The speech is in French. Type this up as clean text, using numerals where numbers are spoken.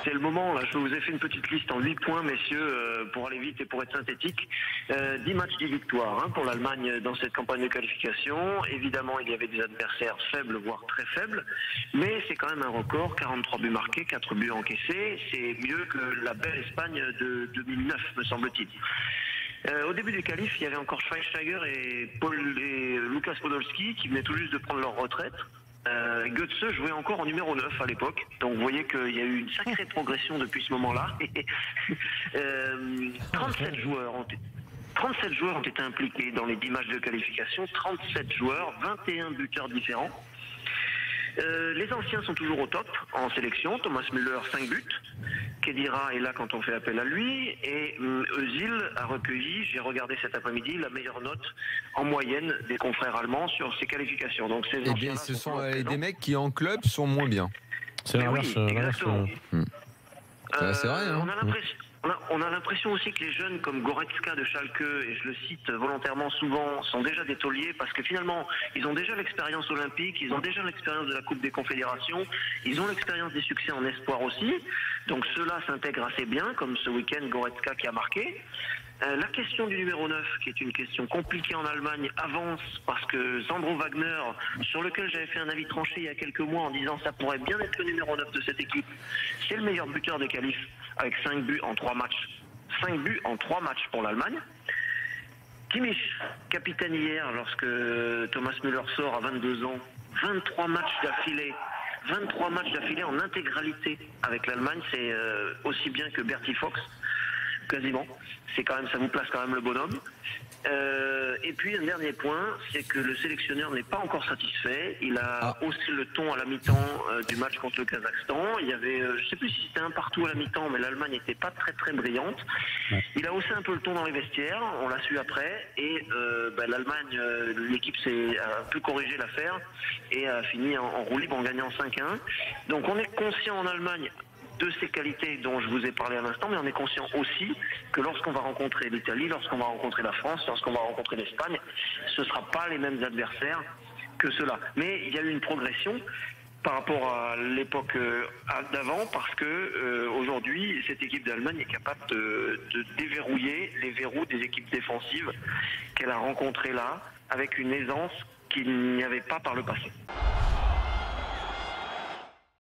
c'est le moment, là. Je vous ai fait une petite liste en 8 points, messieurs, pour aller vite et pour être synthétique. 10 matchs, 10 victoires pour l'Allemagne dans cette campagne de qualification. Évidemment, il y avait des adversaires faibles, voire très faibles, mais c'est quand même un record, 43 buts marqués, 4 buts encaissés. C'est mieux que la belle Espagne de 2009, me semble-t-il. Au début du qualif, il y avait encore Schweinsteiger et Lukas Podolski qui venaient tout juste de prendre leur retraite. Götze jouait encore en numéro 9 à l'époque, donc vous voyez qu'il y a eu une sacrée progression depuis ce moment-là. 37 joueurs ont été impliqués dans les 10 matchs de qualification, 37 joueurs, 21 buteurs différents. Les anciens sont toujours au top en sélection. Thomas Müller, 5 buts. Khedira est là quand on fait appel à lui. Et Özil a recueilli, j'ai regardé cet après-midi, la meilleure note en moyenne des confrères allemands sur ses qualifications. Donc ces bien, ce sont des mecs qui en club sont moins bien. C'est l'inverse. Oui, exactement. C'est vrai, hein. On a l'impression aussi que les jeunes comme Goretzka de Schalke, et je le cite volontairement souvent, sont déjà des tauliers parce que finalement, ils ont déjà l'expérience olympique, ils ont déjà l'expérience de la Coupe des Confédérations, ils ont l'expérience des succès en espoir aussi. Donc ceux-là s'intègrent assez bien, comme ce week-end Goretzka qui a marqué. La question du numéro 9, qui est une question compliquée en Allemagne, avance parce que Sandro Wagner, sur lequel j'avais fait un avis tranché il y a quelques mois en disant ça pourrait bien être le numéro 9 de cette équipe, c'est le meilleur buteur des qualifs avec 5 buts en 3 matchs. 5 buts en 3 matchs pour l'Allemagne. Kimmich, capitaine hier lorsque Thomas Müller sort à 22 ans, 23 matchs d'affilée. 23 matchs d'affilée en intégralité avec l'Allemagne, c'est aussi bien que Bertie Fox. Quasiment. C'est quand même, ça vous place quand même le bonhomme. Et puis un dernier point, c'est que le sélectionneur n'est pas encore satisfait. Il a haussé le ton à la mi-temps du match contre le Kazakhstan. Il y avait, je ne sais plus si c'était un partout à la mi-temps, mais l'Allemagne n'était pas très très brillante. Il a haussé un peu le ton dans les vestiaires, on l'a su après, et l'Allemagne, l'équipe s'est un peu corrigé l'affaire et a fini en roue libre en gagnant 5-1. Donc on est conscient en Allemagne de ces qualités dont je vous ai parlé à l'instant, mais on est conscient aussi que lorsqu'on va rencontrer l'Italie, lorsqu'on va rencontrer la France, lorsqu'on va rencontrer l'Espagne, ce ne sera pas les mêmes adversaires que ceux-là. Mais il y a eu une progression par rapport à l'époque d'avant, parce que aujourd'hui, cette équipe d'Allemagne est capable de déverrouiller les verrous des équipes défensives qu'elle a rencontrées là, avec une aisance qu'il n'y avait pas par le passé.